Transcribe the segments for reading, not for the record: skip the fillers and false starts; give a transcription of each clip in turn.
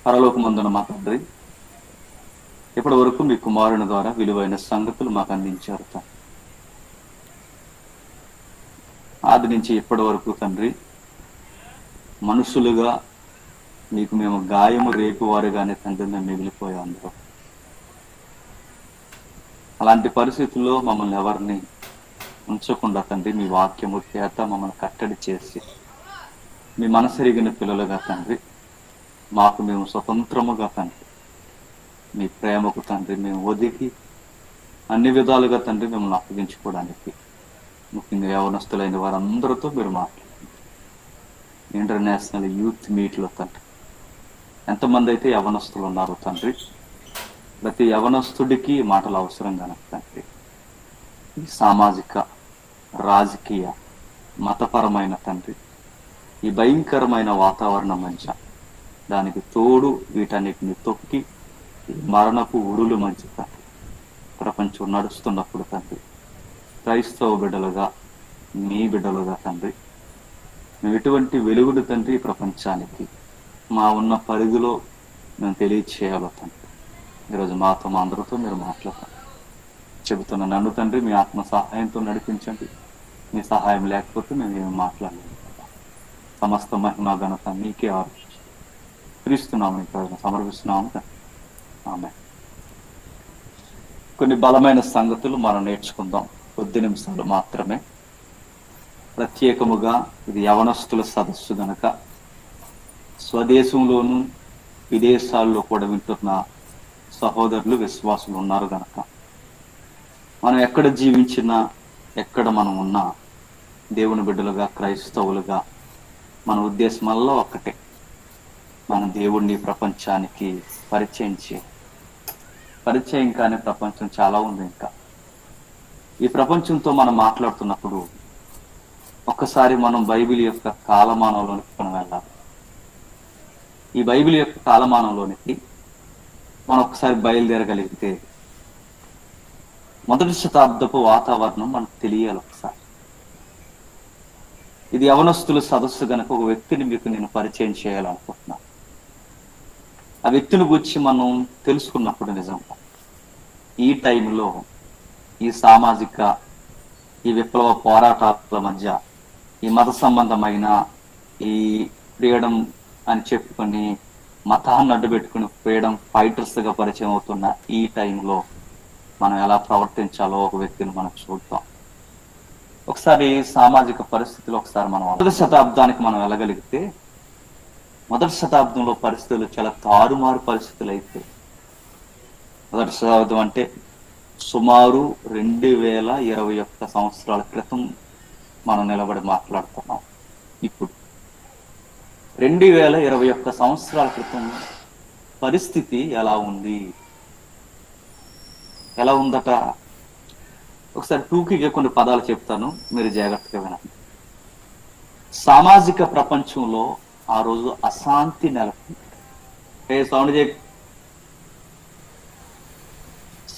పరలోకమందున మా తండ్రి, ఇప్పటి వరకు మీ కుమారుని ద్వారా విలువైన సంగతులు మాకు అందించారు తండ్రి. ఆది నుంచి ఇప్పటి వరకు తండ్రి, మనుషులుగా మీకు మేము గాయము రేపువారుగానే తండ్రి మేము మిగిలిపోయాం అందరూ. అలాంటి పరిస్థితుల్లో మమ్మల్ని ఎవరిని ఉంచకుండా తండ్రి, మీ వాక్యము చేత మమ్మల్ని కట్టడి చేసి మీ మనసెరిగిన పిల్లలుగా తండ్రి, మాకు మేము స్వతంత్రముగా తండ్రి, మీ ప్రేమకు తండ్రి మేము ఒదిగి అన్ని విధాలుగా తండ్రి మిమ్మల్ని అప్పగించుకోవడానికి, ముఖ్యంగా యవనస్తులైన వారందరితో మీరు మాట్లాడండి. ఇంటర్నేషనల్ యూత్ మీట్లో తండ్రి ఎంతమంది అయితే యవనస్తులు ఉన్నారు తండ్రి, ప్రతి యవనస్తుడికి మాటలు అవసరం కనుక తండ్రి, ఈ సామాజిక, రాజకీయ, మతపరమైన తండ్రి, ఈ భయంకరమైన వాతావరణం మధ్య దానికి తోడు వీటన్నిటిని తొక్కి మరణపు ఉడులు మధ్య తండ్రి ప్రపంచం నడుస్తున్నప్పుడు తండ్రి, క్రైస్తవ బిడ్డలుగా, మీ బిడ్డలుగా తండ్రి, మేము ఎటువంటి వెలుగుడు తండ్రి ప్రపంచానికి మా ఉన్న పరిధిలో మేము తెలియచేయాలో తండ్రి, ఈరోజు మాతో మా అందరితో మీరు మాట్లాడండి. చెబుతున్న నన్ను తండ్రి మీ ఆత్మ సహాయంతో నడిపించండి. మీ సహాయం లేకపోతే మేము ఏమి మాట్లాడలేము. సమస్త మహిమ ఘనత మీకే క్రీస్తున్నాము, సమర్పిస్తున్నాము తండ్రి. ఆమె కొన్ని బలమైన సంగతులు మనం నేర్చుకుందాం, కొద్ది నిమిషాలు మాత్రమే. ప్రత్యేకముగా ఇది యవనస్తుల సదస్సు గనక స్వదేశంలోనూ విదేశాల్లో కూడా వింటున్న సహోదరులు, విశ్వాసులు ఉన్నారు గనక మనం ఎక్కడ జీవించినా, ఎక్కడ మనం ఉన్నా, దేవుని బిడ్డలుగా, క్రైస్తవులుగా మన ఉద్దేశమల్లా ఒక్కటే, మన దేవుణ్ణి ప్రపంచానికి పరిచయం కాని ప్రపంచం చాలా ఉంది. ఇంకా ఈ ప్రపంచంతో మనం మాట్లాడుతున్నప్పుడు ఒక్కసారి మనం బైబిల్ యొక్క కాలమానంలోనికి మనం వెళ్ళాలి. ఈ బైబిల్ యొక్క కాలమానంలోనికి మనం ఒకసారి బయలుదేరగలిగితే మొదటి శతాబ్దపు వాతావరణం మనకు తెలియాలి. ఒకసారి ఇది యవనస్తుల సదస్సు గనక ఒక వ్యక్తిని మీకు నేను పరిచయం చేయాలనుకుంటున్నాను. ఆ వ్యక్తిని గురించి మనం తెలుసుకున్నప్పుడు నిజంగా ఈ టైంలో ఈ సామాజిక, ఈ విప్లవ పోరాటాల మధ్య, ఈ మత సంబంధమైన ఈ ఫ్రీడమ్ అని చెప్పుకొని మతాన్ని అడ్డుపెట్టుకుని ఫ్రీడమ్ ఫైటర్స్గా పరిచయం అవుతున్న ఈ టైంలో మనం ఎలా ప్రవర్తించాలో ఒక వ్యక్తిని మనం చూద్దాం. ఒకసారి సామాజిక పరిస్థితులు ఒకసారి మనం మొదటి శతాబ్దానికి మనం వెళ్ళగలిగితే, మొదటి శతాబ్దంలో పరిస్థితులు చాలా తారుమారు పరిస్థితులు అయితే, మొదటి శతాబ్దం అంటే సుమారు 2021 సంవత్సరాల క్రితం మనం నిలబడి మాట్లాడుతున్నాం. ఇప్పుడు 2021 సంవత్సరాల క్రితం పరిస్థితి ఎలా ఉంది, ఎలా ఉందట? ఒకసారి టూకీగా కొన్ని పదాలు చెప్తాను, మీరు జాగ్రత్తగా వినండి. సామాజిక ప్రపంచంలో ఆ రోజు అశాంతి నెలకొంది.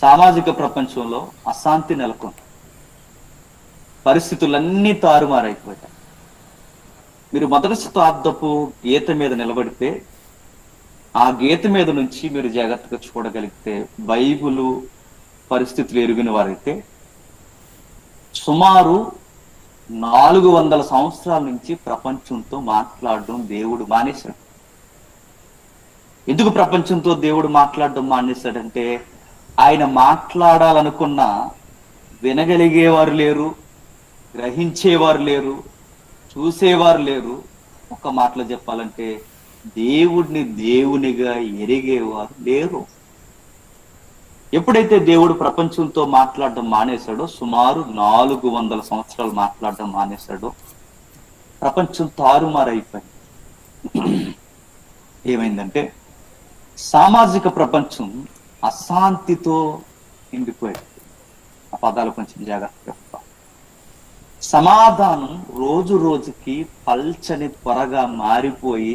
సామాజిక ప్రపంచంలో అశాంతి నెలకొంది. పరిస్థితులన్నీ తారుమారైపోయాయి. మీరు మొదటి శతాబ్దపు గీత మీద నిలబడితే, ఆ గీత మీద నుంచి మీరు జాగ్రత్తగా చూడగలిగితే, బైబిలు పరిస్థితులు ఎరిగిన వారైతే సుమారు 400 సంవత్సరాల నుంచి ప్రపంచంతో మాట్లాడడం దేవుడు మానేశాడు. ఎందుకు ప్రపంచంతో దేవుడు మాట్లాడడం మానేశాడంటే, ఆయన మాట్లాడాలనుకున్న వినగలిగేవారు లేరు, గ్రహించేవారు లేరు, చూసేవారు లేరు. ఒక మాటలో చెప్పాలంటే దేవుడిని దేవునిగా ఎరిగేవారు లేరు. ఎప్పుడైతే దేవుడు ప్రపంచంతో మాట్లాడడం మానేశాడో, సుమారు 400 సంవత్సరాలు మాట్లాడడం మానేశాడో, ప్రపంచం తారుమారైపోయింది. ఏమైందంటే సామాజిక ప్రపంచం అశాంతితో నిండిపోయింది. ఆ పదాలు కొంచెం జాగ్రత్తగా. సమాధానం రోజు రోజుకి పల్చని త్వరగా మారిపోయి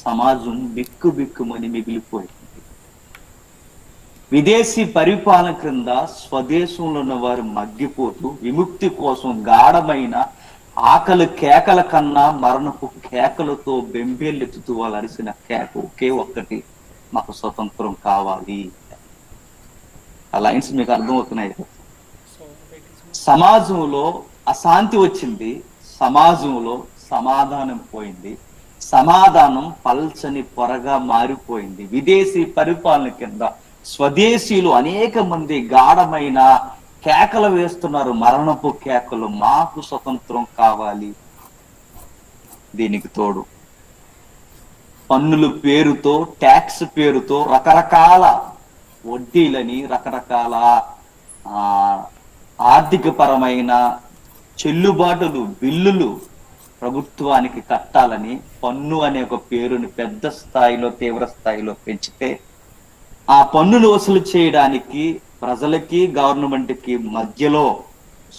సమాజం బిక్కుబిక్కుమని మిగిలిపోయింది. విదేశీ పరిపాలన క్రింద స్వదేశంలో ఉన్న వారు మగ్గిపోతూ విముక్తి కోసం గాఢమైన ఆకలి కేకల కన్నా మరణపు కేకలతో బెంబేలెత్తుతూ వాళ్ళు అరిసిన కేక ఒకే ఒక్కటి, మాకు స్వతంత్రం కావాలి. ఆ లైన్స్ మీకు అర్థమవుతున్నాయి. సమాజంలో అశాంతి వచ్చింది, సమాజంలో సమాధానం పోయింది, సమాధానం పల్చని పొరగా మారిపోయింది. విదేశీ పరిపాలన కింద స్వదేశీయులు అనేక మంది గాఢమైన కేకలు వేస్తున్నారు, మరణపు కేకలు, మాకు స్వతంత్రం కావాలి. దీనికి తోడు పన్నుల పేరుతో, ట్యాక్స్ పేరుతో రకరకాల వడ్డీలని, రకరకాల ఆర్థిక పరమైన చెల్లుబాటులు, బిల్లులు ప్రభుత్వానికి కట్టాలని పన్ను అనే ఒక పేరుని పెద్ద స్థాయిలో, తీవ్ర స్థాయిలో పెంచితే ఆ పన్నులు వసూలు చేయడానికి ప్రజలకి గవర్నమెంట్కి మధ్యలో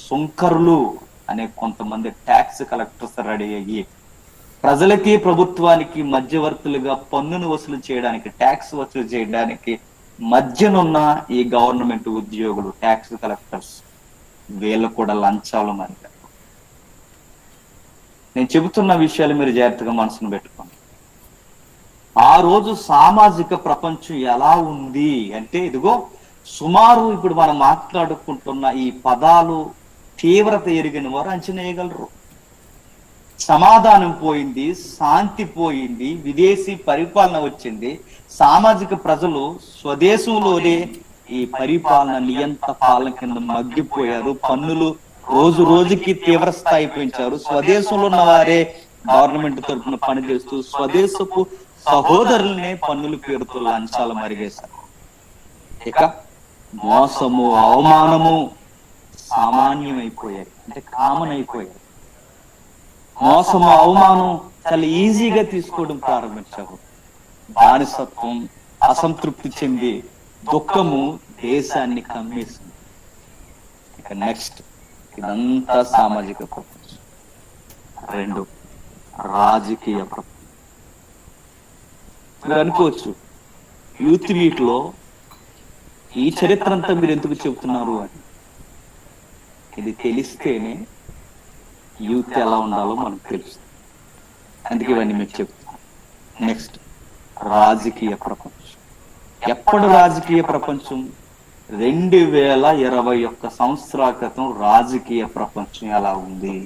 సుంకరులు అనే కొంతమంది ట్యాక్స్ కలెక్టర్స్ రెడీ అయ్యి ప్రజలకి ప్రభుత్వానికి మధ్యవర్తులుగా పన్నును వసూలు చేయడానికి, ట్యాక్స్ వసూలు చేయడానికి మధ్యనున్న ఈ గవర్నమెంట్ ఉద్యోగులు, ట్యాక్స్ కలెక్టర్స్, వీళ్ళు కూడా లంచాలు. మరి నేను చెబుతున్న విషయాలు మీరు జాగ్రత్తగా మనసును పెట్టుకోండి. ఆ రోజు సామాజిక ప్రపంచం ఎలా ఉంది అంటే, ఇదిగో సుమారు ఇప్పుడు మనం మాట్లాడుకుంటున్న ఈ పదాలు తీవ్రత ఎరిగిన వారు అంచనా వేయగలరు. సమాధానం పోయింది, శాంతి పోయింది, విదేశీ పరిపాలన వచ్చింది, సామాజిక ప్రజలు స్వదేశంలోనే ఈ పరిపాలన నియంత్ర పాలన కింద మగ్గిపోయారు, పన్నులు రోజు రోజుకి తీవ్ర స్థాయి పెంచారు, స్వదేశంలో ఉన్న వారే గవర్నమెంట్ తరఫున పనిచేస్తూ స్వదేశపు సహోదరులనే పన్నుల పేరుతో లంచాలు మరిగేశారు. ఇక మోసము, అవమానము సామాన్యమైపోయాయి, అంటే కామన్ అయిపోయాయి. మోసము, అవమానం చాలా ఈజీగా తీసుకోవడం ప్రారంభించారు. బానిసత్వం, అసంతృప్తి చెంది దుఃఖము దేశాన్ని కమ్మేసింది. ఇక నెక్స్ట్, ఇదంతా సామాజిక ప్రపంచం. 2, రాజకీయ ప్రపంచం. మీరు అనుకోవచ్చు, యూత్ వీటిలో ఈ చరిత్ర అంతా మీరు ఎందుకు చెబుతున్నారు అని. ఇది తెలిస్తేనే యూత్ ఎలా ఉండాలో మనకు తెలుస్తుంది, అందుకే ఇవన్నీ మీకు చెప్తున్నాను. నెక్స్ట్, రాజకీయ ప్రపంచం. ఎప్పుడు రాజకీయ ప్రపంచం? 2021 సంవత్సరాల క్రితం రాజకీయ ప్రపంచం ఎలా ఉంది?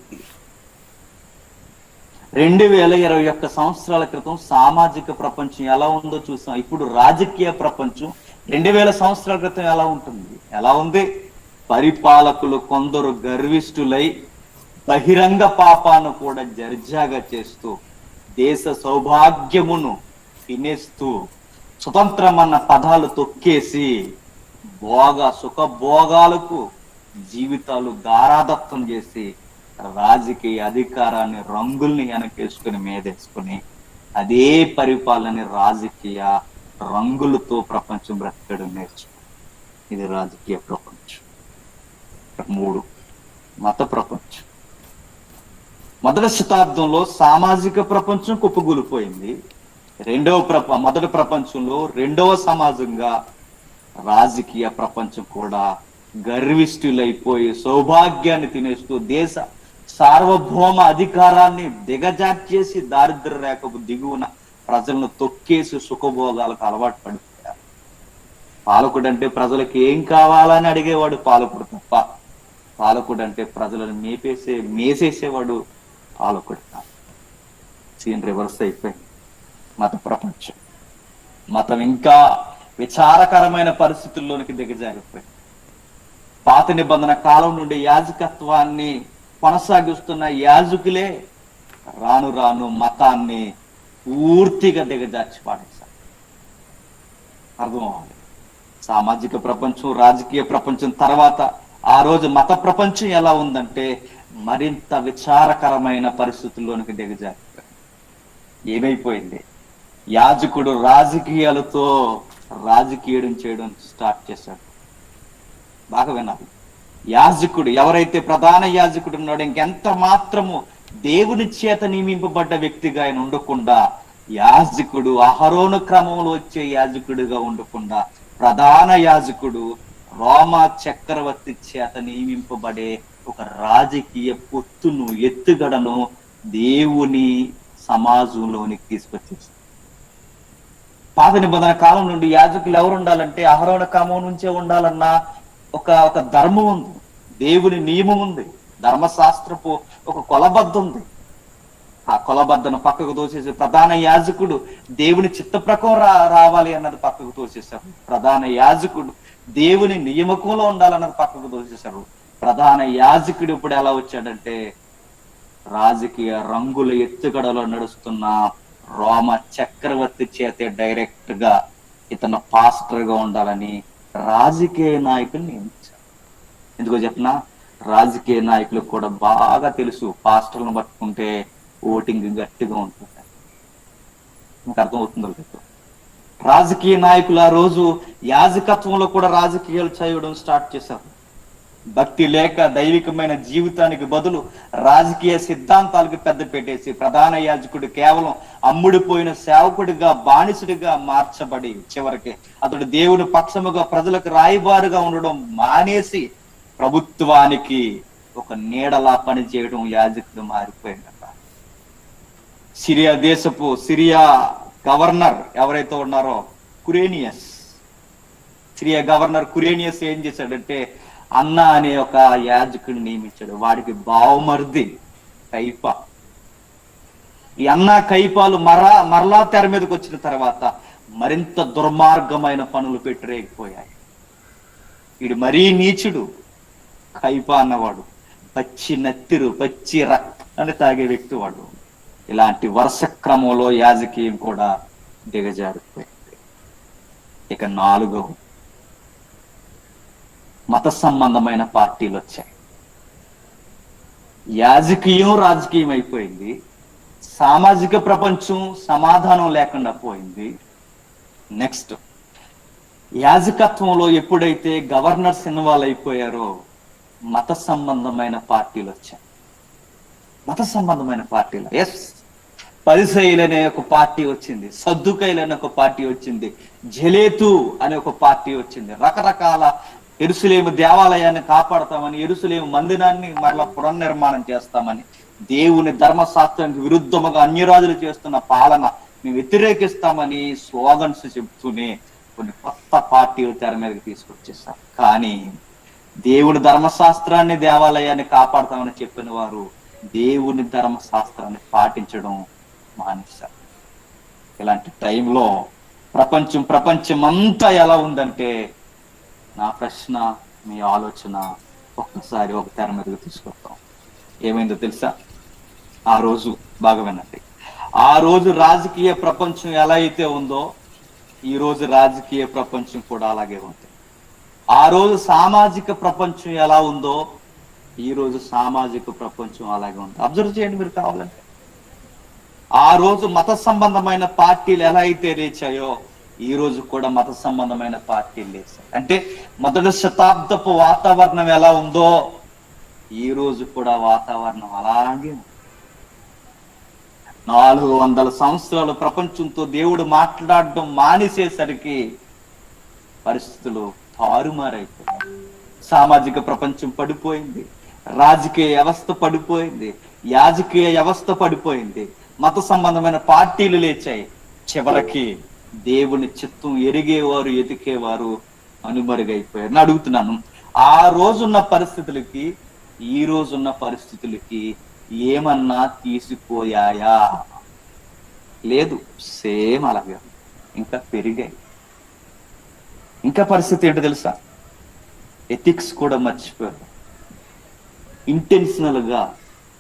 2021 సంవత్సరాల క్రితం సామాజిక ప్రపంచం ఎలా ఉందో చూసాం. ఇప్పుడు రాజకీయ ప్రపంచం 2000 సంవత్సరాల క్రితం ఎలా ఉంటుంది, ఎలా ఉంది? పరిపాలకులు కొందరు గర్విష్ఠులై బహిరంగ పాపాను కూడా జర్జాగా చేస్తూ, దేశ సౌభాగ్యమును తినేస్తూ, స్వతంత్రం అన్న పదాలు తొక్కేసి సుఖభోగాలకు జీవితాలు దారాదత్తం చేసి రాజకీయ అధికారాన్ని, రంగుల్ని వెనకేసుకుని మీదేసుకుని అదే పరిపాలన రాజకీయ రంగులతో ప్రపంచం బ్రతకడం నేర్చుకుంది. ఇది రాజకీయ ప్రపంచం. 3, మత ప్రపంచం. మొదటి శతాబ్దంలో సామాజిక ప్రపంచం కుప్పగూలిపోయింది. మొదటి ప్రపంచంలో రెండవ సమాజంగా రాజకీయ ప్రపంచం కూడా గర్విష్ఠులైపోయి సౌభాగ్యాన్ని తినేస్తూ దేశ సార్వభౌమ అధికారాన్ని దిగజార్చేసి దారిద్ర్య రేఖకు దిగువన ప్రజలను తొక్కేసి సుఖభోగాలకు అలవాటు పడిపోయారు. పాలకుడు అంటే ప్రజలకు ఏం కావాలని అడిగేవాడు పాలకుడు తప్ప, పాలకుడు అంటే ప్రజలను మేసేసేవాడు పాలకుడు. సీన్ రివర్స్ అయిపోయింది. మత ప్రపంచం. మతం ఇంకా విచారకరమైన పరిస్థితుల్లోనికి దిగజారిపోయింది. పాత నిబంధన కాలం నుండి యాజకత్వాన్ని కొనసాగిస్తున్న యాజకులే రాను రాను మతాన్ని పూర్తిగా దిగజార్చి పాడేశారు. అర్థమవుతుంది. సామాజిక ప్రపంచం, రాజకీయ ప్రపంచం తర్వాత ఆ రోజు మత ప్రపంచం ఎలా ఉందంటే మరింత విచారకరమైన పరిస్థితుల్లోనికి దిగజారిపోయింది. ఏమైపోయింది? యాజకుడు రాజకీయాలతో రాజకీయం చేయడం స్టార్ట్ చేశాడు. బాగా వినాలి. యాజకుడు, ఎవరైతే ప్రధాన యాజకుడు ఉన్నాడో, ఇంకెంత మాత్రము దేవుని చేత నియమింపబడ్డ వ్యక్తిగా ఆయన ఉండకుండా, యాజకుడు అహరోను క్రమంలో వచ్చే యాజకుడిగా ఉండకుండా, ప్రధాన యాజకుడు రోమా చక్రవర్తి చేత నియమింపబడే ఒక రాజకీయ పొత్తును, ఎత్తుగడను దేవుని సమాజంలోనికి తీసుకొచ్చేసి పాత నిబంధన కాలం నుండి యాజకులు ఎవరు ఉండాలంటే అహరోను కామం నుంచే ఉండాలన్న ఒక ధర్మం ఉంది, దేవుని నియమం ఉంది, ధర్మశాస్త్రపు ఒక కొలబద్ద ఉంది. ఆ కొలబద్దను పక్కకు తోసేసి ప్రధాన యాజకుడు దేవుని చిత్త ప్రకారం రావాలి అన్నది పక్కకు తోసేశారు. ప్రధాన యాజకుడు దేవుని నియమకంలో ఉండాలన్నది పక్కకు తోసేశారు. ప్రధాన యాజకుడు ఇప్పుడు ఎలా వచ్చాడంటే రాజకీయ రంగుల ఎత్తుగడలో నడుస్తున్న రోమ చక్రవర్తి చేతే డైరెక్ట్ గా ఇతను పాస్టర్ గా ఉండాలని రాజకీయ నాయకులు నియమించారు. ఎందుకో చెప్పిన రాజకీయ నాయకులకు కూడా బాగా తెలుసు పాస్టర్లను పట్టుకుంటే ఓటింగ్ గట్టిగా ఉంటుంది. మీకు అర్థమవుతుందో లేదు. రాజకీయ నాయకులు ఆ రోజు యాజకత్వంలో కూడా రాజకీయాలు చేయడం స్టార్ట్ చేశారు. భక్తి లేక దైవికమైన జీవితానికి బదులు రాజకీయ సిద్ధాంతాలకు పెద్ద పెట్టేసి ప్రధాన యాజకుడు కేవలం అమ్ముడిపోయిన సేవకుడిగా బానిసుడిగా మార్చబడి చివరికి అతడు దేవుని పక్షముగా ప్రజలకు రాయబారుగా ఉండడం మానేసి ప్రభుత్వానికి ఒక నీడలా పనిచేయడం యాజకుడు మారిపోయిందట. సిరియా గవర్నర్ ఎవరైతే ఉన్నారో సిరియా గవర్నర్ కురేనియస్ ఏం చేశాడంటే అన్న అనే ఒక యాజకుడిని నియమించాడు. వాడికి బావమర్ది కైపా. ఈ అన్న కైపాలు మరలా తెర మీదకి వచ్చిన తర్వాత మరింత దుర్మార్గమైన పనులు పెట్టిరేగిపోయాయి. వీడు మరీ నీచుడు. కైపా అన్నవాడు పచ్చి నత్తిరు పచ్చి రక్తాన్ని తాగే వ్యక్తి వాడు. ఇలాంటి వరుస క్రమంలో యాజకీయం కూడా దిగజారిపోయింది. ఇక 4 మత సంబంధమైన పార్టీలు వచ్చాయి. యాజకీయం రాజకీయం అయిపోయింది. సామాజిక ప్రపంచం సమాధానం లేకుండా పోయింది. నెక్స్ట్ యాజకత్వంలో ఎప్పుడైతే గవర్నర్స్ ఇన్వాల్వ్ అయిపోయారో మత సంబంధమైన పార్టీలు వచ్చాయి. మత సంబంధమైన పార్టీలు పరిసయ్యులు అనే ఒక పార్టీ వచ్చింది, సద్దుకైలు అనే ఒక పార్టీ వచ్చింది, జలేతు అనే ఒక పార్టీ వచ్చింది. రకరకాల యెరూషలేము దేవాలయాన్ని కాపాడతామని, యెరూషలేము మందిరాన్ని మరలా పునర్నిర్మాణం చేస్తామని, దేవుని ధర్మశాస్త్రానికి విరుద్ధముగా అన్యరాజులు చేస్తున్న పాలన మేము వ్యతిరేకిస్తామని స్లోగన్స్ చెప్తూనే కొన్ని కొత్త పార్టీలు తెర మీదకి తీసుకొచ్చేస్తారు. కానీ దేవుని ధర్మశాస్త్రాన్ని దేవాలయాన్ని కాపాడతామని చెప్పిన వారు దేవుని ధర్మశాస్త్రాన్ని పాటించడం మానేశారు. ఇలాంటి టైంలో ప్రపంచం అంతా ఎలా ఉందంటే, నా ప్రశ్న మీ ఆలోచన ఒక్కసారి ఒక తెర మీదకి తీసుకొస్తాం. ఏమైందో తెలుసా? ఆ రోజు బాగా వినండి. ఆ రోజు రాజకీయ ప్రపంచం ఎలా అయితే ఉందో ఈ రోజు రాజకీయ ప్రపంచం కూడా అలాగే ఉంది. ఆ రోజు సామాజిక ప్రపంచం ఎలా ఉందో ఈ రోజు సామాజిక ప్రపంచం అలాగే ఉంది. అబ్జర్వ్ చేయండి మీరు కావాలంటే. ఆ రోజు మత సంబంధమైన పార్టీలు ఎలా అయితే లేచాయో ఈ రోజు కూడా మత సంబంధమైన పార్టీలు లేచాయి. అంటే మొదటి శతాబ్దపు వాతావరణం ఎలా ఉందో ఈ రోజు కూడా వాతావరణం అలాగే ఉంది. 400 సంవత్సరాలు ప్రపంచంతో దేవుడు మాట్లాడడం మానేసేసరికి పరిస్థితులు తారుమారైపోయాయి. సామాజిక ప్రపంచం పడిపోయింది, రాజకీయ వ్యవస్థ పడిపోయింది, యాజకీయ వ్యవస్థ పడిపోయింది, మత సంబంధమైన పార్టీలు లేచాయి. చివరికి దేవుని చిత్తం ఎరిగేవారు ఎతికేవారు అనుమరుగైపోయారు. నేను అడుగుతున్నాను, ఆ రోజున్న పరిస్థితులకి ఈ రోజున్న పరిస్థితులకి ఏమన్నా తీసిపోయాయా? లేదు, సేమ్ అలాగే ఇంకా పెరిగాయి. ఇంకా పరిస్థితి ఏంటో తెలుసా? ఎథిక్స్ కూడా మర్చిపోయారు. ఇంటెన్షనల్ గా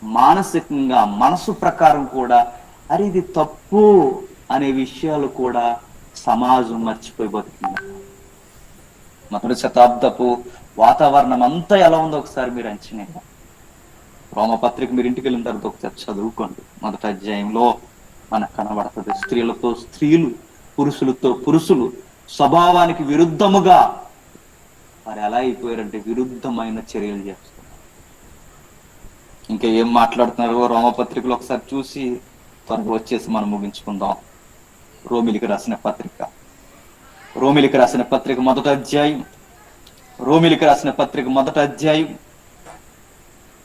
మానసికంగా మనసు ప్రకారం కూడా అరే ఇది తప్పు అనే విషయాలు కూడా సమాజం మర్చిపోయి బతుకుంది. మొదటి శతాబ్దపు వాతావరణం అంతా ఎలా ఉందో ఒకసారి మీరు అంచనా. రోమపత్రిక మీరు ఇంటికి వెళ్ళిన తర్వాత ఒకసారి చదువుకోండి. మొదటి అధ్యాయంలో మనకు కనబడుతుంది. స్త్రీలతో స్త్రీలు, పురుషులతో పురుషులు స్వభావానికి విరుద్ధముగా మరి ఎలా అయిపోయారంటే విరుద్ధమైన చర్యలు చేస్తున్నారు. ఇంకా ఏం మాట్లాడుతున్నారో రోమపత్రికలు ఒకసారి చూసి త్వరగా వచ్చేసి మనం ముగించుకుందాం. రోమిలికి రాసిన పత్రిక మొదటి అధ్యాయం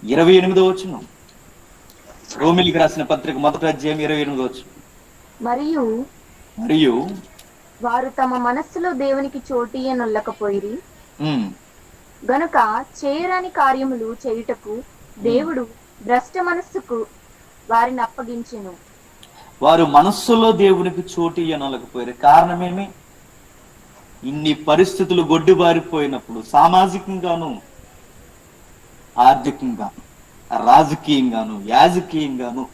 28వ వచనం. రోమిలికి రాసిన పత్రిక మొదటి అధ్యాయం 28వ వచనం. మరియు వారు తమ మనస్సులో దేవునికి చోటియ్యనొల్లకపోయిరి ఉమ్, గనుక చేయరాని కార్యములు చేయుటకు ఉమ్. దేవుడు భ్రష్ట మనస్సుకు వారిని అప్పగించెను. వారు మనస్సులో దేవునికి చోటు ఇయ్యనలేకపోయారు. కారణమేమి? ఇన్ని పరిస్థితులు గొడ్డుబారిపోయినప్పుడు సామాజికంగాను, ఆర్థికంగాను, రాజకీయంగాను, యాజకీయంగాను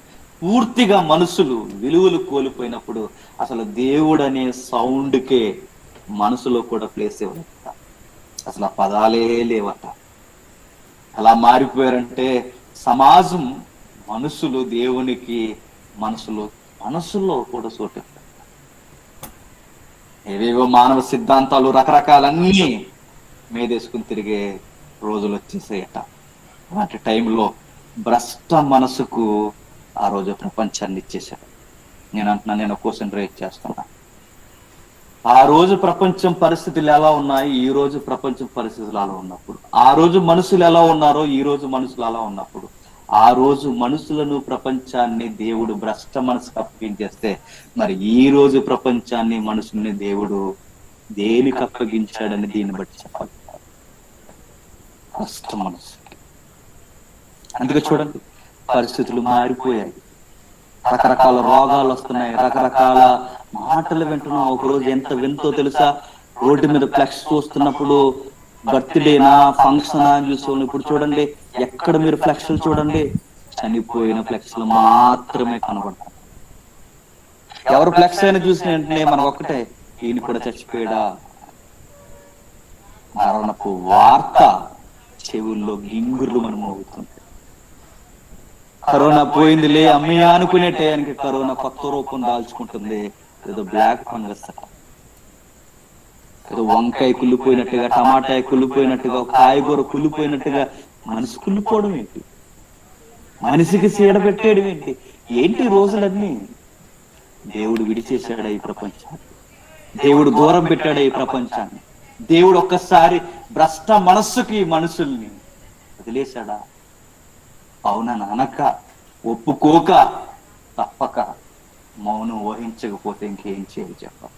పూర్తిగా మనుషులు విలువలు కోల్పోయినప్పుడు అసలు దేవుడు అనే సౌండ్కే మనసులో కూడా ప్లేస్ ఇవ్వలేట. అసలు ఆ పదాలే లేవట. అలా మారిపోయారంటే సమాజం, మనుషులు దేవునికి మనసులో కూడా చోటు ఏవేవో మానవ సిద్ధాంతాలు రకరకాలన్నీ మీదేసుకుని తిరిగే రోజులు వచ్చేసాయట. అలాంటి టైంలో భ్రష్ట మనసుకు ఆ రోజు ప్రపంచాన్ని ఇచ్చేశాడు. నేను క్వశ్చన్ రేజ్ చేస్తున్నా. ఆ రోజు ప్రపంచం పరిస్థితులు ఎలా ఉన్నాయి, ఈ రోజు ప్రపంచం పరిస్థితులు అలా ఉన్నప్పుడు, ఆ రోజు మనుషులు ఎలా ఉన్నారో ఈ రోజు మనుషులు అలా ఉన్నప్పుడు, ఆ రోజు మనుషులను ప్రపంచాన్ని దేవుడు భ్రష్ట మనసుకు అప్పగించేస్తే మరి ఈ రోజు ప్రపంచాన్ని మనుషుల్ని దేవుడు దేనికి అప్పగించాడని దీన్ని బట్టి చెప్పాలి. భ్రష్ట మనసు. అందుకే చూడండి, పరిస్థితులు మారిపోయాయి, రకరకాల రోగాలు వస్తున్నాయి, రకరకాల మాటలు వింటున్నాం. ఒకరోజు ఎంత వింతో తెలుసా? రోడ్డు మీద ఫ్లెక్స్ చూస్తున్నప్పుడు బర్త్డేనా ఫంక్షన్ అని చూసుకోండి. ఇప్పుడు చూడండి, ఎక్కడ మీరు ఫ్లెక్స్లు చూడండి, చనిపోయిన ఫ్లెక్స్లు మాత్రమే కనబడతాయి. ఎవరు ఫ్లెక్స్ అయినా చూసిన వెంటనే మనకు ఒక్కటే, ఈయన కూడా చచ్చిపోయాడా. మరణపు వార్త చెవుల్లో గింగుర్లు మనం మోగుతుంది. కరోనా పోయిందిలే అమ్మయ్య అనుకునే టయానికి కరోనా కొత్త రూపం దాల్చుకుంటుంది. ఏదో బ్లాక్ ఫంగస్, ఏదో వంకాయ కుళ్ళిపోయినట్టుగా, టమాటాయ కుళ్ళిపోయినట్టుగా, కాయగూర కుళ్ళిపోయినట్టుగా మనిషి కుళ్ళిపోవడం ఏంటి? మనిషికి సీడ పెట్టేయడం ఏంటి? ఏంటి రోజులన్నీ? దేవుడు విడిచేశాడా ఈ ప్రపంచాన్ని? దేవుడు దూరం పెట్టాడా ఈ ప్రపంచాన్ని? దేవుడు ఒక్కసారి భ్రష్ట మనస్సుకి మనుషుల్ని వదిలేశాడా? అవునని అనక, ఒప్పుకోక, తప్పక మౌనం వహించకపోతే ఇంకేం చేయాలి చెప్పండి?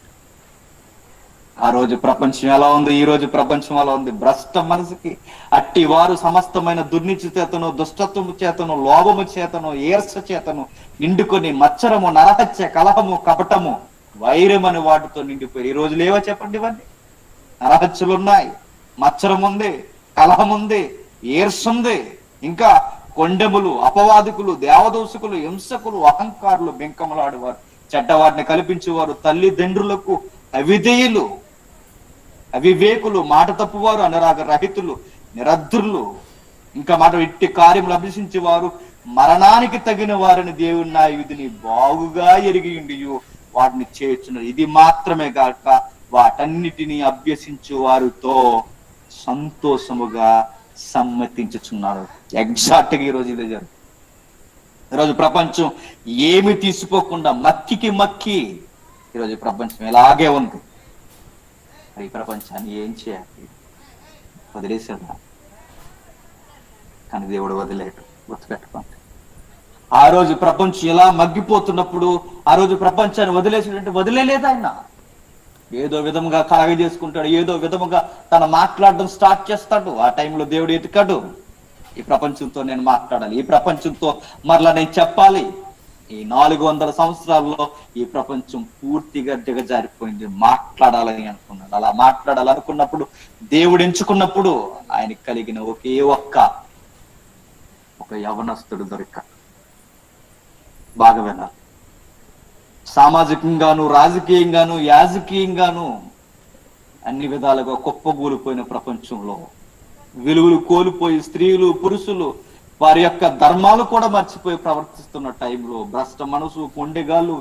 ఆ రోజు ప్రపంచం ఎలా ఉంది, ఈ రోజు ప్రపంచం ఎలా ఉంది? భ్రష్ట మనసుకి అట్టి వారు సమస్తమైన దుర్నీతి చేతను, దుష్టత్వము చేతను, లోభము చేతను, ఈర్ష చేతను నిండుకొని మచ్చరము, నరహత్య, కలహము, కపటము, వైరమని వాటితో నిండిపోయి. ఈ రోజు లేవో చెప్పండి ఇవన్నీ? నరహత్యలు ఉన్నాయి, మచ్చరం ఉంది, కలహం ఉంది, ఈర్ష ఉంది, ఇంకా కొండెములు, అపవాదికులు, దేవదోషకులు, హింసకులు, అహంకారులు, బెంకములాడేవారు, చెడ్డవారిని కల్పించేవారు, తల్లిదండ్రులకు అవిధేయులు, అవివేకులు, మాట తప్పువారు, అనురాగ రహితులు, నిరద్రులు, ఇంకా మాట ఇట్టి కార్యములు అభ్యసించేవారు, మరణానికి తగిన వారిని దేవుని నా విధిని బాగుగా ఎరిగి ఉండియు వాటిని చేర్చున్నారు. ఇది మాత్రమే కాక వాటన్నిటిని అభ్యసించు వారితో సంతోషముగా సమ్మతించుచున్నారు. ఎగ్జాక్ట్ గా ఈరోజు ఇదే జరుగుతుంది. ఈరోజు ప్రపంచం ఏమి తీసుకోకుండా మక్కికి మక్కి ఈరోజు ప్రపంచం ఎలాగే ఉంది. ఈ ప్రపంచాన్ని ఏం చేయాలి? వదిలేసాడా? కానీ దేవుడు వదిలేడు. గుర్తుపెట్టుకోండి, ఆ రోజు ప్రపంచం ఎలా మగ్గిపోతున్నప్పుడు ఆ రోజు ప్రపంచాన్ని వదిలేసాడంటే వదిలేలేదు ఆయన. ఏదో విధముగా కలగ చేసుకుంటాడు, ఏదో విధముగా తన మాట్లాడడం స్టార్ట్ చేస్తాడు. ఆ టైంలో దేవుడు ఎతికాడు, ఈ ప్రపంచంతో నేను మాట్లాడాలి, ఈ ప్రపంచంతో మరలా నేను చెప్పాలి. ఈ 400 సంవత్సరాల్లో ఈ ప్రపంచం పూర్తిగా దిగజారిపోయింది. మాట్లాడాలని అనుకున్నాడు. అలా మాట్లాడాలనుకున్నప్పుడు దేవుడు ఎంచుకున్నప్పుడు ఆయనకి కలిగిన ఒకే ఒక యవనస్తుడు దొరికాడు. బాగా వినాలి. సామాజికంగాను, రాజకీయంగాను, యాజకీయంగాను అన్ని విధాలుగా కుప్పగూలిపోయిన ప్రపంచంలో విలువలు కోల్పోయి స్త్రీలు, పురుషులు వారి యొక్క ధర్మాలు కూడా మర్చిపోయి ప్రవర్తిస్తున్న టైంలో భ్రష్ట మనసు, కొండెగాళ్ళు,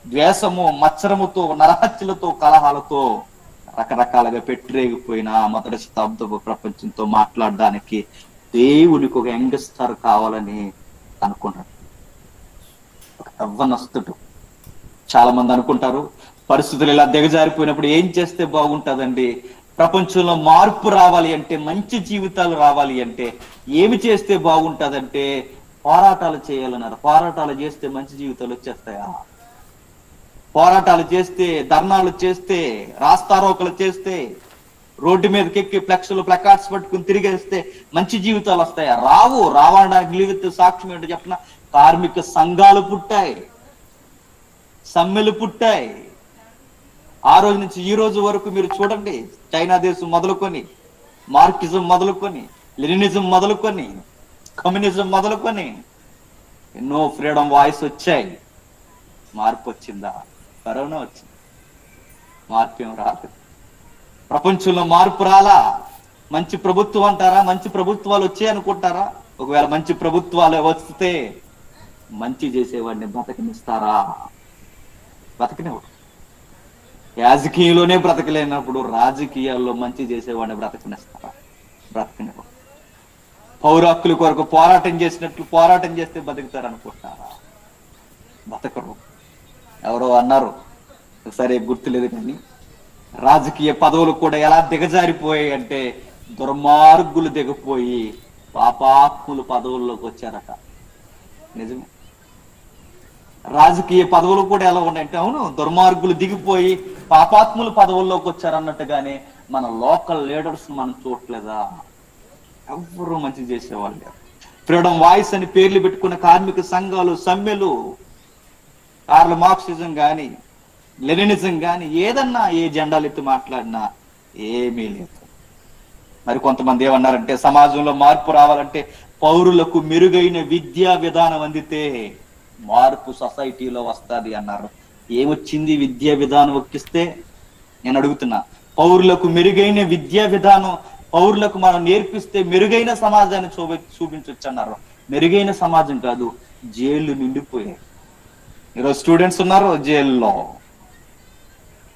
ద్వేషము, మత్సరముతో, నరహత్యలతో, కలహాలతో రకరకాలుగా పెట్టిరేగిపోయిన మొదటి శతాబ్దపు ప్రపంచంతో మాట్లాడడానికి దేవుడికి ఒక యంగ్స్టర్ కావాలని అనుకున్నాడు. ఒక యవ్వనస్తుడు. చాలా మంది అనుకుంటారు, పరిస్థితులు ఇలా దిగజారిపోయినప్పుడు ఏం చేస్తే బాగుంటుందండి? ప్రపంచంలో మార్పు రావాలి అంటే, మంచి జీవితాలు రావాలి అంటే ఏమి చేస్తే బాగుంటుందంటే పోరాటాలు చేయాలన్నారు. పోరాటాలు చేస్తే మంచి జీవితాలు వచ్చేస్తాయా? పోరాటాలు చేస్తే, ధర్నాలు చేస్తే, రాస్తారోకలు చేస్తే, రోడ్డు మీదకి ఎక్కి ఫ్లెక్స్లు ప్లకార్డ్స్ పట్టుకుని తిరిగేస్తే మంచి జీవితాలు వస్తాయి? రావు. రావడానికి సాక్ష్యం ఏంటో చెప్పిన, కార్మిక సంఘాలు పుట్టాయి, సమ్మెలు పుట్టాయి. ఆ రోజు నుంచి ఈ రోజు వరకు మీరు చూడండి, చైనా దేశం మొదలుకొని, మార్క్సిజం మొదలుకొని, లెనినిజం మొదలుకొని, కమ్యూనిజం మొదలుకొని ఎన్నో ఫ్రీడమ్ వాయిస్ వచ్చాయి. మార్పు వచ్చిందా? కరోనా వచ్చింది, మార్పు ఏం రాలేదు. ప్రపంచంలో మార్పు రాలా. మంచి ప్రభుత్వం అంటారా? మంచి ప్రభుత్వాలు వచ్చాయి అనుకుంటారా? ఒకవేళ మంచి ప్రభుత్వాలు వస్తే మంచి చేసేవాడిని బతకనిస్తారా? బతకనివ్వరు. రాజకీయంలోనే బ్రతకలేనప్పుడు రాజకీయాల్లో మంచి చేసేవాడిని బ్రతకనిస్తారా? బ్రతకనివ్వరు. పౌర హక్కుల కొరకు పోరాటం చేసినట్లు పోరాటం చేస్తే బతుకుతారు అనుకుంటారా? బతకరు. ఎవరో అన్నారు, సరే గుర్తులేదు కానీ, రాజకీయ పదవులు కూడా ఎలా దిగజారిపోయాయి అంటే దుర్మార్గులు దిగపోయి పాపాత్ములు పదవుల్లోకి వచ్చారట. నిజమే. రాజకీయ పదవులు కూడా ఎలా ఉన్నాయంటే, అవును, దుర్మార్గులు దిగిపోయి పాపాత్ములు పదవుల్లోకి వచ్చారన్నట్టుగానే మన లోకల్ లీడర్స్ మనం చూడలేదా? ఎవరు మంచి చేసేవాళ్ళు. ఫ్రీడమ్ వాయిస్ అని పేర్లు పెట్టుకున్న కార్మిక సంఘాలు, సమ్మెలు, కార్ల్ మార్క్సిజం కానీ, లెనినిజం కానీ, ఏదన్నా ఏ జెండాలు ఎత్తి మాట్లాడినా ఏమీ లేదు. మరి కొంతమంది ఏమన్నారంటే, సమాజంలో మార్పు రావాలంటే పౌరులకు మెరుగైన విద్యా విధానం అందితే మార్పు సొసైటీలో వస్తుంది అన్నారు. ఏమొచ్చింది విద్యా విధానం ఒక్కిస్తే? నేను అడుగుతున్నా, పౌరులకు మెరుగైన విద్యా విధానం పౌరులకు మనం నేర్పిస్తే మెరుగైన సమాజాన్ని చూపించవచ్చు అన్నారు. మెరుగైన సమాజం కాదు, జైళ్లు నిండిపోయాయి. ఈరోజు స్టూడెంట్స్ ఉన్నారు జైల్లో.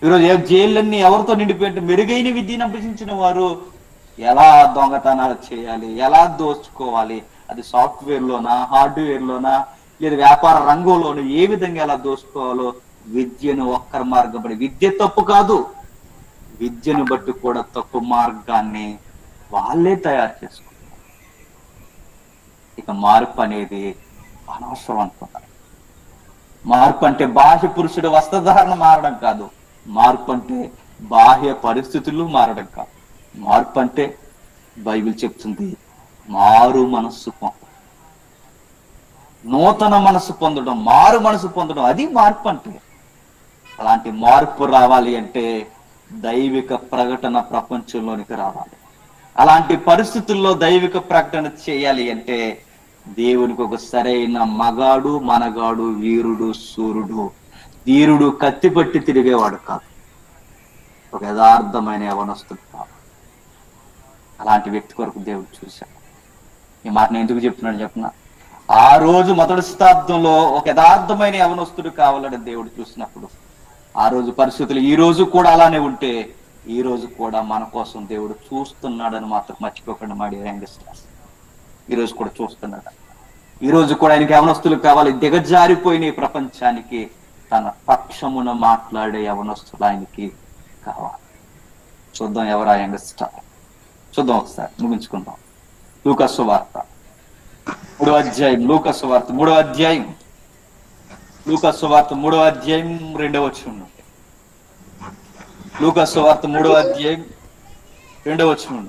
ఈరోజు జైళ్ళన్నీ ఎవరితో నిండిపోయింటే మెరుగైన విద్యను అభ్యసించిన వారు ఎలా దొంగతనాలు చేయాలి, ఎలా దోచుకోవాలి, అది సాఫ్ట్వేర్ లోనా, హార్డ్వేర్ లోనా, లేదా వ్యాపార రంగంలోనూ ఏ విధంగా ఎలా దోచుకోవాలో విద్యను ఒక్కరి మార్గపడి, విద్య తప్పు కాదు, విద్యను బట్టి కూడా తప్పు మార్గాన్ని వాళ్ళే తయారు చేసుకుంటారు. ఇక మార్పు అనేది అనవసరం అనుకుంటారు. మార్పు అంటే బాహ్య పురుషుడు వస్త్రధారణ మారడం కాదు. మార్పు అంటే బాహ్య పరిస్థితులు మారడం కాదు. మార్పు అంటే బైబిల్ చెప్తుంది, మారు మనస్సు పొందడం, నూతన మనసు పొందడం, మారు మనసు పొందడం, అది మార్పు అంటే. అలాంటి మార్పు రావాలి అంటే దైవిక ప్రకటన ప్రపంచంలోనికి రావాలి. అలాంటి పరిస్థితుల్లో దైవిక ప్రకటన చేయాలి అంటే దేవునికి ఒక సరైన మగాడు, మనగాడు, వీరుడు, సూర్యుడు, ధీరుడు, కత్తి పట్టి తిరిగేవాడు కాదు, ఒక యథార్థమైన యవనస్తుడు కాదు. అలాంటి వ్యక్తి కొరకు దేవుడు చూశాడు. ఈ మాట నేను ఎందుకు చెప్తున్నాను చెప్పిన, ఆ రోజు మొదటి శతాబ్దంలో ఒక యథార్థమైన యవనస్తుడు కావాలని దేవుడు చూసినప్పుడు, ఆ రోజు పరిస్థితులు ఈ రోజు కూడా అలానే ఉంటే ఈ రోజు కూడా మన కోసం దేవుడు చూస్తున్నాడని మాత్రం మర్చిపోకుండా మా యంగస్టర్స్ ఈ రోజు కూడా చూస్తున్నాడు. ఈ రోజు కూడా ఆయనకి యవనస్తులు కావాలి. దిగజారిపోయిన ఈ ప్రపంచానికి తన పక్షమున మాట్లాడే యవనస్తులు ఆయనకి కావాలి. చూద్దాం ఎవరా యంగస్టర్. చూద్దాం ఒకసారి, ముగించుకుందాం. లూకా సువార్త 3వ అధ్యాయం, లూకా సువార్త 3వ అధ్యాయం, లూకా సువార్త 3వ అధ్యాయం 2వ వచనం. లూకా సువార్త 3వ అధ్యాయం 2వ వచనం.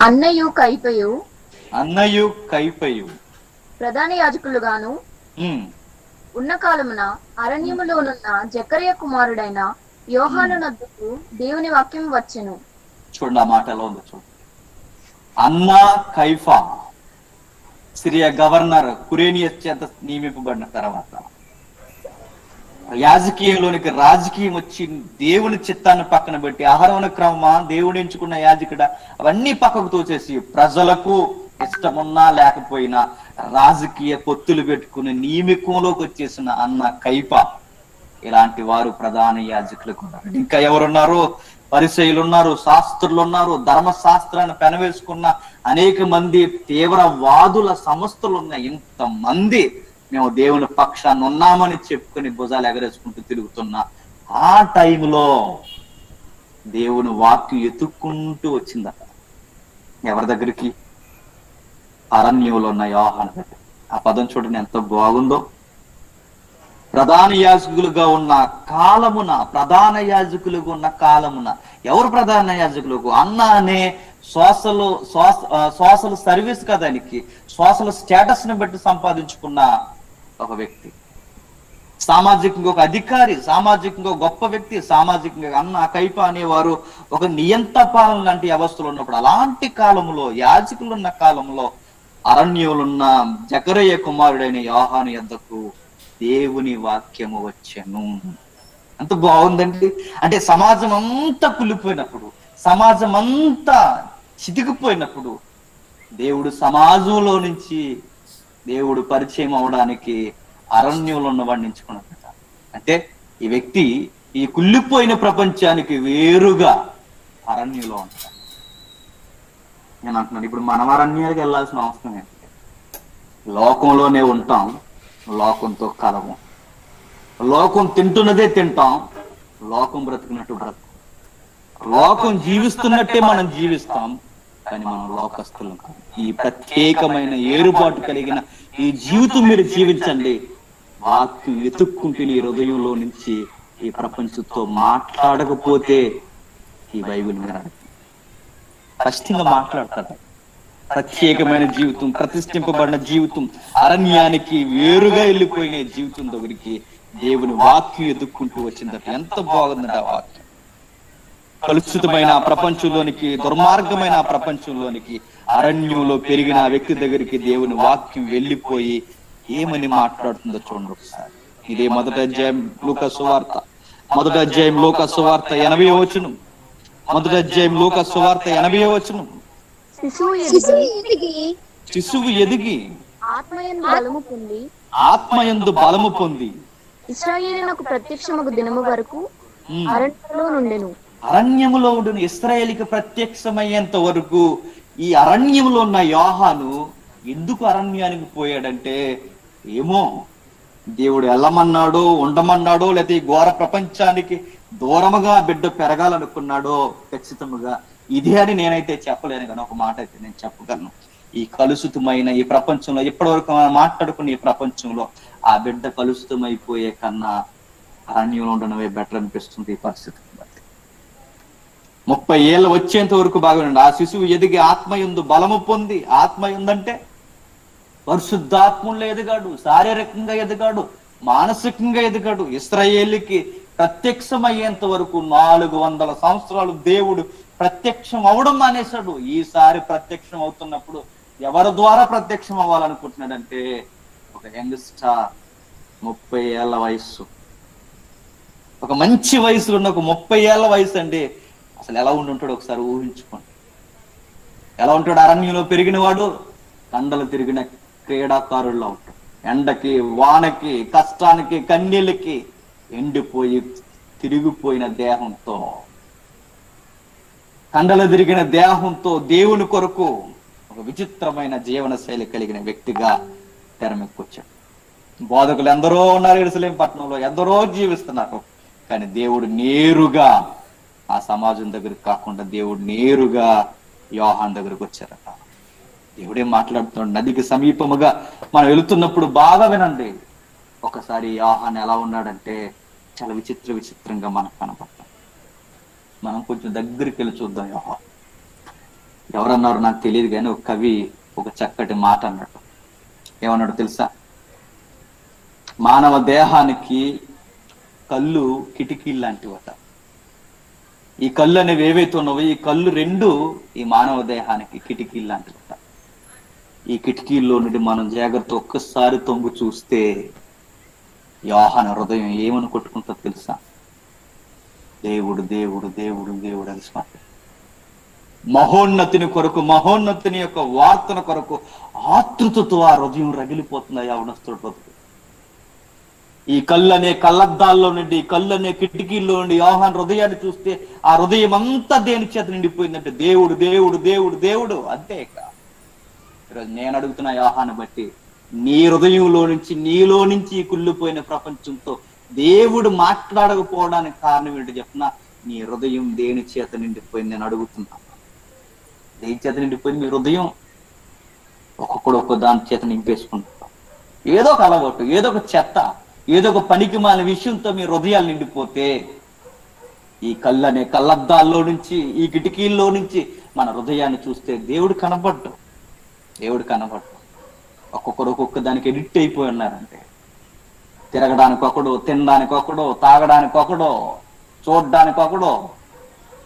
అన్నయు కైపయు అన్నయు కైపయు ప్రధాన యాజకులుగాను ఉన్న కాలమున అరణ్యములోనున్న జకర్య కుమారుడైన యోహాను నద్దుకు దేవుని వాక్యం వచ్చెను. చూడండి ఆ మాట ఎలా ఉందో చూడండి. అన్న కైఫా సిరియా గవర్నర్ కురేనియస్ చేత నియమింపబడిన తర్వాత యాజకీయంలోనికి రాజకీయం వచ్చి దేవుని చిత్తాన్ని పక్కన పెట్టి, ఆహారణ క్రమమా, దేవుడు ఎంచుకున్న యాజకుడ, అవన్నీ పక్కకు తోచేసి ప్రజలకు ఇష్టమున్నా లేకపోయినా రాజకీయ పొత్తులు పెట్టుకుని నియమికంలోకి వచ్చేసిన అన్న కైప, ఇలాంటి వారు ప్రధాన యాజకులకు ఉన్నారు. ఇంకా ఎవరున్నారు? పరిసయ్యులు ఉన్నారు, శాస్త్రులు ఉన్నారు, ధర్మశాస్త్రాన్ని పెనవేసుకున్న అనేక మంది తీవ్రవాదుల సంస్థలు ఉన్నాయి. ఇంతమంది మేము దేవుని పక్షాన్ని ఉన్నామని చెప్పుకొని భుజాలు ఎగరేసుకుంటూ తిరుగుతున్న ఆ టైంలో దేవుని వాక్యం ఎత్తుక్కుంటూ వచ్చిందట. ఎవరి దగ్గరికి? అరణ్యంలో ఉన్న యోహాను దగ్గర. ఆ పదం చూడండి ఎంత బాగుందో. ప్రధాన యాజకులుగా ఉన్న కాలమున, ప్రధాన యాజకులుగా ఉన్న కాలమున ఎవరు ప్రధాన యాజకులకు? అన్న అనే సోషల్ సర్వీస్ కదా, దానికి సోషల్ స్టేటస్ ని బట్టి సంపాదించుకున్న ఒక వ్యక్తి, సామాజికంగా ఒక అధికారి, సామాజికంగా గొప్ప వ్యక్తి, సామాజికంగా అన్న కైప అనేవారు ఒక నియంత పాలన లాంటి వ్యవస్థలు ఉన్నప్పుడు, అలాంటి కాలంలో, యాజకులు ఉన్న కాలంలో అరణ్యులున్న జకరయ్య కుమారుడైన యోహాను యొద్దకు దేవుని వాక్యము వచ్చెను. అంత బాగుందండి. అంటే సమాజం అంతా కులిపోయినప్పుడు, సమాజం అంతా చితికిపోయినప్పుడు దేవుడు సమాజంలో నుంచి దేవుడు పరిచయం అవడానికి అరణ్యంలో ఉన్నవాడిని ఎంచుకున్నాడు. అంటే ఈ వ్యక్తి ఈ కుళ్ళిపోయిన ప్రపంచానికి వేరుగా అరణ్యంలో ఉంటాడు. నేను అంటున్నాను, ఇప్పుడు మనం అరణ్యానికి వెళ్ళాల్సిన అవసరం ఏంటి? లోకంలోనే ఉంటాం, లోకంతో కలము. లోకం తింటున్నదే తింటాం, లోకం బ్రతుకున్నట్టు బ్రతుకు. లోకం జీవిస్తున్నట్టే మనం జీవిస్తాం, కానీ మనం లోకస్తులం కాదు. ఈ ప్రత్యేకమైన ఏరుబాటు కలిగిన ఈ జీవితం మీరు జీవించండి. వాక్యం వెతుక్కుంటే నీ హృదయంలో నుంచి ఈ ప్రపంచంతో మాట్లాడకపోతే ఈ బైబిల్ మీరు ఖచ్చితంగా మాట్లాడతారు. ప్రత్యేకమైన జీవితం, ప్రతిష్ఠింపబడిన జీవితం, అరణ్యానికి వేరుగా వెళ్ళిపోయిన జీవితం దగ్గరికి దేవుని వాక్యం ఎదుక్కుంటూ వచ్చిందట. ఎంత బాగుందండి ఆ వాక్యం. కలుషితమైన ప్రపంచంలోనికి, దుర్మార్గమైన ప్రపంచంలోనికి, అరణ్యంలో పెరిగిన వ్యక్తి దగ్గరికి దేవుని వాక్యం వెళ్ళిపోయి ఏమని మాట్లాడుతుందో చూడండి ఒకసారి. ఇదే మొదటి అధ్యాయం లూకా సువార్త, మొదటి అధ్యాయం లూకా సువార్త 80వ వచనం. మొదటి అధ్యాయం లూకా సువార్త 80వ వచనం. శిశువు ఎదిగి ఆత్మయందు బలము పొంది ఇశ్రాయేలునకు ప్రత్యక్షమగు దినము వరకు అరణ్యములో నుండెను. అరణ్యములో ఉండిన ఇశ్రాయేలుకి ప్రత్యక్షమయ్యేంత వరకు ఈ అరణ్యంలో ఉన్న యోహాను ఎందుకు అరణ్యానికి పోయాడంటే, ఏమో దేవుడు వెళ్ళమన్నాడో, ఉండమన్నాడో, లేకపోతే ఈ ఘోర ప్రపంచానికి దూరముగా బిడ్డ పెరగాలనుకున్నాడో ఖచ్చితంగా ఇదే అని నేనైతే చెప్పలేను. కానీ ఒక మాట అయితే నేను చెప్పగలను, ఈ కలుషితమైన ఈ ప్రపంచంలో, ఇప్పటివరకు మనం మాట్లాడుకున్న ఈ ప్రపంచంలో ఆ బిడ్డ కలుషితమైపోయే కన్నా అరణ్యంలో ఉండడమే బెటర్ అనిపిస్తుంది ఈ పరిస్థితిని బట్టి. 30 ఏళ్ళు వచ్చేంత వరకు బాగుండండి. ఆ శిశువు ఎదిగి ఆత్మయందు బలము పొంది, ఆత్మయందంటే పరిశుద్ధాత్మలో ఎదిగాడు, శారీరకంగా ఎదిగాడు, మానసికంగా ఎదిగాడు. ఇశ్రాయేలుకి ప్రత్యక్షమయ్యేంత వరకు 400 సంవత్సరాలు దేవుడు ప్రత్యక్షం అవడం మానేశాడు. ఈసారి ప్రత్యక్షం అవుతున్నప్పుడు ఎవరి ద్వారా ప్రత్యక్షం అవ్వాలనుకుంటున్నాడంటే, ఒక యంగ్స్టార్, 30 ఏళ్ల వయస్సు, ఒక మంచి వయసులో ఉన్న ఒక 30 ఏళ్ల వయసు అండి. అసలు ఎలా ఉండుంటాడు ఒకసారి ఊహించుకోండి. ఎలా ఉంటాడు? అరణ్యంలో పెరిగిన వాడు, కండలు తిరిగిన క్రీడాకారుల్లో ఉంటాడు. ఎండకి, వానకి, కష్టానికి, కన్నీళ్ళకి ఎండిపోయి తిరిగిపోయిన దేహంతో, కండలు తిరిగిన దేహంతో దేవుని కొరకు ఒక విచిత్రమైన జీవన శైలి కలిగిన వ్యక్తిగా తెరమెక్కొచ్చాడు. బోధకులు ఎందరో ఉన్నారు యెరూషలేము పట్టణంలో, ఎందరో జీవిస్తున్నారు. కానీ దేవుడు నేరుగా ఆ సమాజం దగ్గరికి కాకుండా దేవుడు నేరుగా యోహాను దగ్గరకు వచ్చారట. దేవుడే మాట్లాడుతున్నాడు. నదికి సమీపముగా మనం వెళుతున్నప్పుడు బాగా వినండి. ఒకసారి యోహాను ఎలా ఉన్నాడంటే చాలా విచిత్రంగా మనకు కనపడతాం. మనం కొంచెం దగ్గరికి వెళ్ళి చూద్దాం. యోహాను ఎవరన్నారు నాకు తెలియదు, కానీ ఒక కవి ఒక చక్కటి మాట అన్నాడు. ఏమన్నాడు తెలుసా? మానవ దేహానికి కళ్ళు కిటికీలు లాంటివట. ఈ కళ్ళు అనేవి ఏవైతే ఉన్నావో, ఈ కళ్ళు 2 ఈ మానవ దేహానికి కిటికీలు లాంటివట. ఈ కిటికీల్లో నుండి మనం జాగ్రత్త ఒక్కసారి తొంగు చూస్తే యోహాను హృదయం ఏమని కొట్టుకుంటుందో తెలుసా? దేవుడు దేవుడు దేవుడు దేవుడు అని స్మరణ. మహోన్నతిని కొరకు, మహోన్నతిని యొక్క వార్తన కొరకు ఆతృతతో ఆ హృదయం రగిలిపోతుంది. యవనస్తుడు బతుకు. ఈ కళ్ళు అనే కళ్ళద్దాల్లో నుండి, కళ్ళు అనే కిటికీల్లో నుండి యోహాను హృదయాన్ని చూస్తే ఆ హృదయం అంతా దేని చేత నిండిపోయిందంటే దేవుడు దేవుడు దేవుడు దేవుడు. అంతే. ఈరోజు నేను అడుగుతున్న యోహాను బట్టి, నీ హృదయంలో నుంచి, నీలో నుంచి కుళ్ళిపోయిన ప్రపంచంతో దేవుడు మాట్లాడకపోవడానికి కారణం ఏంటో చెప్పిన, నీ హృదయం దేని చేత నిండిపోయింది నేను అడుగుతున్నా. దేని చేత నిండిపోయింది మీ హృదయం? ఒక్కొక్కడు ఒక్కో దాని చేత నింపేసుకుంటాం. ఏదో ఒక అలవాటు, ఏదో ఒక చెత్త, ఏదో ఒక పనికి మాలిన విషయంతో మీ హృదయాలు నిండిపోతే ఈ కళ్ళు అనే కళ్ళద్దాల్లో నుంచి, ఈ కిటికీల్లో నుంచి మన హృదయాన్ని చూస్తే దేవుడు కనబడ్డు. దేవుడు కనబడ్డు. ఒక్కొక్కరు ఒక్కొక్క దానికి ఎడిక్ట్ అయిపోయి ఉన్నారంటే, తిరగడానికి ఒకడు, తినడానికి ఒకడు, తాగడానికి ఒకడు, చూడడానికి ఒకడు,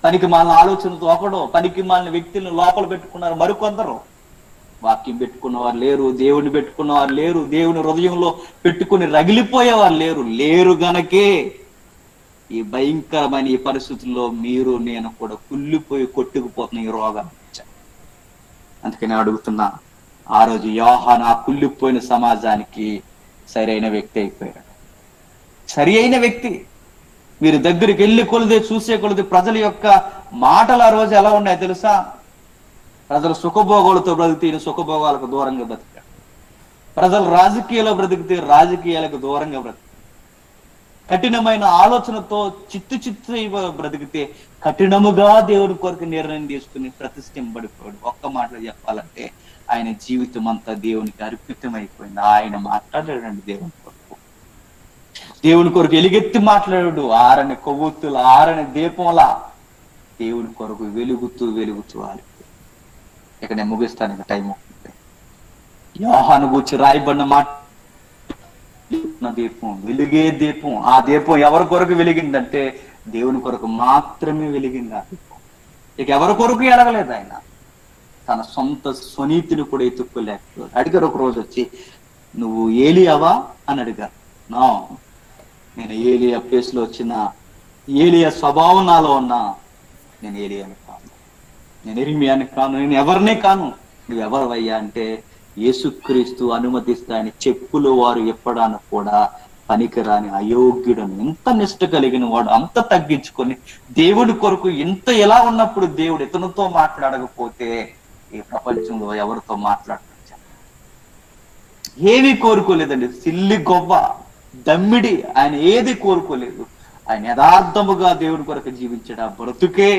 పనికి మాలిన ఆలోచనతో ఒకడు, పనికి మాలిన వ్యక్తులను లోపల పెట్టుకున్నారు మరికొందరు. వాక్యం పెట్టుకున్నవారు లేరు, దేవుని పెట్టుకున్నవారు లేరు, దేవుని హృదయంలో పెట్టుకుని రగిలిపోయేవారు లేరు గనకే ఈ భయంకరమైన ఈ పరిస్థితుల్లో మీరు నేను కూడా కుళ్ళిపోయి కొట్టుకుపోతున్న ఈ రోగాలు వచ్చాయి. అందుకని అడుగుతున్నా, ఆ రోజు యోహాను ఆ కుళ్ళిపోయిన సమాజానికి సరైన వ్యక్తి అయిపోయాడు. సరి అయిన వ్యక్తి. మీరు దగ్గరికి వెళ్ళి కొలిదే, చూసే కొలిది ప్రజల యొక్క మాటలు ఆ రోజు ఎలా ఉన్నాయో తెలుసా? ప్రజలు సుఖభోగాలతో బ్రతికితే ఈయన సుఖభోగాలకు దూరంగా బ్రతికాడు. ప్రజలు రాజకీయాల్లో బ్రతికితే రాజకీయాలకు దూరంగా బ్రతికాడు. కఠినమైన ఆలోచనతో చిత్తు బ్రతికితే కఠినముగా దేవుడి కొరకు నిర్ణయం తీసుకుని ప్రతిష్ఠింపబడిపోయాడు. ఒక్క మాటలో చెప్పాలంటే ఆయన జీవితం అంతా దేవునికి అర్పితమైపోయింది. ఆయన మాట్లాడాడండి దేవుని కొరకు. దేవుని కొరకు ఎలుగెత్తి మాట్లాడాడు. ఆరని కొవ్వొత్తుల, ఆరని దీపంలా దేవుని కొరకు వెలుగుతూ ఆరిపోయాడు. ఇక నేను ముగిస్తాను, ఇక టైం అవుతుంది. యోహాను గూర్చి రాయబడిన మాట, దీపం, వెలుగే దీపం. ఆ దీపం ఎవరి కొరకు వెలిగిందంటే దేవుని కొరకు మాత్రమే వెలిగింది ఆ దీపం. ఇక ఎవరి కొరకు ఎడగలేదు ఆయన. తన సొంత స్వనీతిని కూడా ఎత్తుక్కోలేకపోయాడు. అడిగారు ఒక రోజు వచ్చి, నువ్వు ఏలియావా అని అడిగారు. నా నేను ఏలియా ప్లేస్ లో వచ్చిన, ఏలియా స్వభావం నాలో ఉన్నా, నేను ఏలియాని కాను, నేను ఇర్మియాని కాను, నేను ఎవరినే కాను. నువ్వు ఎవరివయ్యా అంటే, యేసుక్రీస్తు అనుమతిస్తాయని చెప్పులు వారు ఎప్పడానికి కూడా పనికిరాని అయోగ్యుడని. ఎంత నిష్ట కలిగిన వాడు, అంత తగ్గించుకొని దేవుడి కొరకు ఇంత ఎలా ఉన్నప్పుడు దేవుడు ఇతనితో మాట్లాడకపోతే ఈ ప్రపంచంలో ఎవరితో మాట్లాడచ్చు? ఏమీ కోరుకోలేదండి. సిల్లి గొవ్వ, దమ్మిడి, ఆయన ఏది కోరుకోలేదు. ఆయన యథార్థముగా దేవుడి కొరకు జీవించాడు. ఆ బ్రతుకే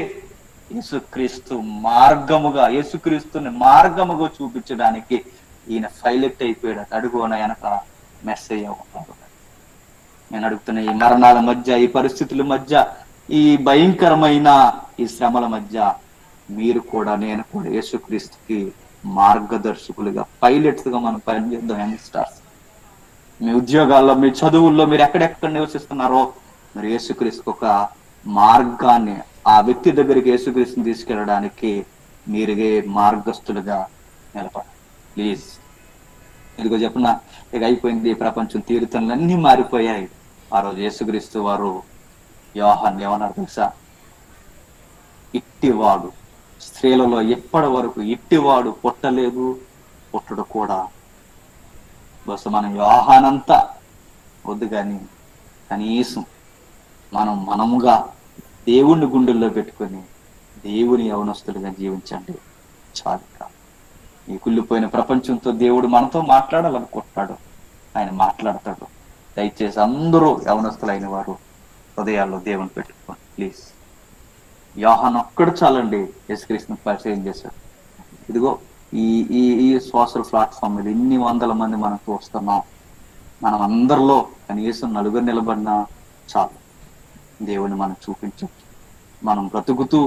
యేసుక్రీస్తు మార్గముగా, యేసుక్రీస్తుని మార్గముగా చూపించడానికి ఈయన ఫైలెట్ అయిపోయాడు. అడుగున వెనక మెస్సయ్య ఉంటాడు. నేను అడుగుతున్న, ఈ మరణాల మధ్య, ఈ పరిస్థితుల మధ్య, ఈ భయంకరమైన ఈ శ్రమల మధ్య మీరు కూడా, నేను కూడా యేసుక్రీస్తుకి మార్గదర్శకులుగా, పైలట్స్ గా మనం పనిచేద్దాం. యంగ్స్టర్స్, మీ ఉద్యోగాల్లో, మీ చదువుల్లో, మీరు ఎక్కడెక్కడ నివసిస్తున్నారో మీరు యేసుక్రీస్తుకు ఒక మార్గాన్ని, ఆ వ్యక్తి దగ్గరికి యేసుక్రీస్తుని తీసుకెళ్ళడానికి మీరుగే మార్గస్తులుగా నిలబడండి ప్లీజ్. ఇదిగో చెప్పిన, ఇక అయిపోయింది, ప్రపంచం తీరుతలన్నీ మారిపోయాయి. ఆ రోజు యేసుక్రీస్తు వారు యోహాను ఏమన్నారు తెలుసా? ఇట్టివాడు స్త్రీలలో ఎప్పటి వరకు ఇట్టివాడు పుట్టలేదు, పుట్టడు కూడా. బస్ మనం యోహానంతా వద్దు కానీ కనీసం మనముగా దేవుణ్ణి గుండెల్లో పెట్టుకొని దేవుని యవనస్తులుగా జీవించండి చాలు. ఈ కుళ్ళిపోయిన ప్రపంచంతో దేవుడు మనతో మాట్లాడాలనుకుంటున్నాడు. ఆయన మాట్లాడతాడు. దయచేసి అందరూ యవనస్తులైన వారు హృదయాల్లో దేవుని పెట్టుకోండి ప్లీజ్. యోహాను ఒక్కడు చాలండి యేసుక్రీస్తుని పరిచయం చేశాడు. ఇదిగో ఈ ఈ ఈ సోషల్ ప్లాట్ఫామ్ మీద ఇన్ని వందల మంది మనం చూస్తున్నాం. మనం అందరిలో కనీసం నలుగురు నిలబడినా చాలు. దేవుని మనం చూపించవచ్చు. మనం బ్రతుకుతూ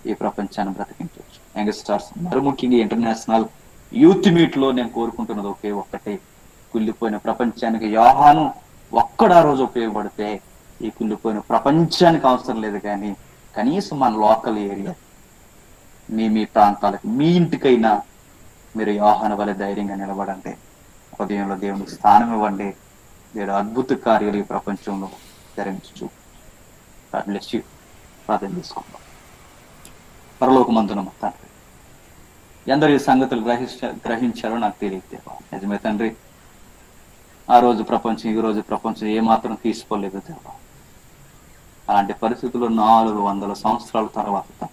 ఈ ప్రపంచాన్ని బ్రతికించవచ్చు. యంగ్స్టర్స్, మరి ముఖ్యంగా ఇంటర్నేషనల్ యూత్ మీట్ లో నేను కోరుకుంటున్నది ఒక్కటే, కుళ్ళిపోయిన ప్రపంచానికి యోహాను ఒక్కడా రోజు ఉపయోగపడితే ఈ కుళ్ళిపోయిన ప్రపంచానికి అవసరం లేదు. కానీ కనీసం మన లోకల్ ఏరియా, మీ ప్రాంతాలకు, మీ ఇంటికైనా మీరు యోహాను వలె ధైర్యంగా నిలబడండి. హృదయంలో దేవునికి స్థానం ఇవ్వండి. దేవుడు అద్భుత కార్యాలు ఈ ప్రపంచంలో ధరించు. ప్రార్థన చేసుకుంటాం. పరలోకమందున మా తండ్రి, ఎందరు ఈ సంగతులు గ్రహించారో నాకు తెలియదు. నిజమే తండ్రి, ఆ రోజు ప్రపంచం, ఈ రోజు ప్రపంచం ఏమాత్రం తీసుకోలేదు దేవా. అలాంటి పరిస్థితుల్లో 400 సంవత్సరాల తర్వాత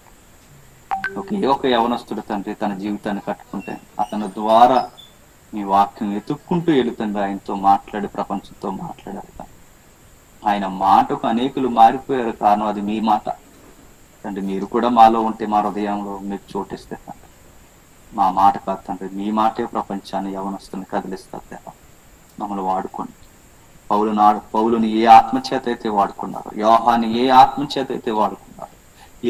ఒక యవనస్తుడు తండ్రి తన జీవితాన్ని కట్టుకుంటే అతని ద్వారా మీ వాక్యం ఎత్తుక్కుంటూ వెళుతండి. ఆయనతో మాట్లాడి ప్రపంచంతో మాట్లాడారు. ఆయన మాటకు అనేకులు మారిపోయారు. కారణం అది మీ మాట తండ్రి. మీరు కూడా మాలో ఉంటే, మా హృదయంలో మీకు చోటిస్తే తండ్రి. మా మాట కాదు తండ్రి, మీ మాటే ప్రపంచాన్ని, యవనస్తుని కదిలిస్తారు దేవా. మమ్మల్ని వాడుకోండి. పౌలుని ఏ ఆత్మచేత అయితే వాడుకున్నారో, యోహాని ఏ ఆత్మచేత అయితే వాడుకున్నారో,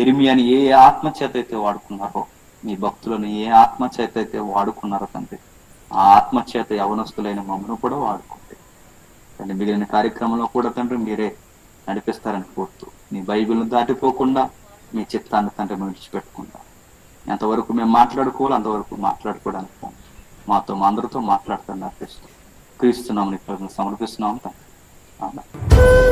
ఎరిమియాని ఏ ఆత్మచేత అయితే వాడుకున్నారో, మీ భక్తులను ఏ ఆత్మచేత అయితే వాడుకున్నారో తండ్రి, ఆ ఆత్మచేత యవనస్తులైన మమ్మల్ని కూడా వాడుకుంటే తండ్రి, మిగిలిన కార్యక్రమంలో కూడా తండ్రి మీరే నడిపిస్తారని కోరుతూ, మీ బైబిల్ను దాటిపోకుండా మీ చిత్తాన్ని తండ్రి మేము విడిచిపెట్టకుండా ఎంతవరకు మేము మాట్లాడుకోవాలి అంతవరకు మాట్లాడుకోవడానికి మాతో మా అందరితో మాట్లాడుతున్నారు. క్రీస్తున్నాము, నీకు సమర్పిస్తున్నాము తండ్రి. ఆమేన్.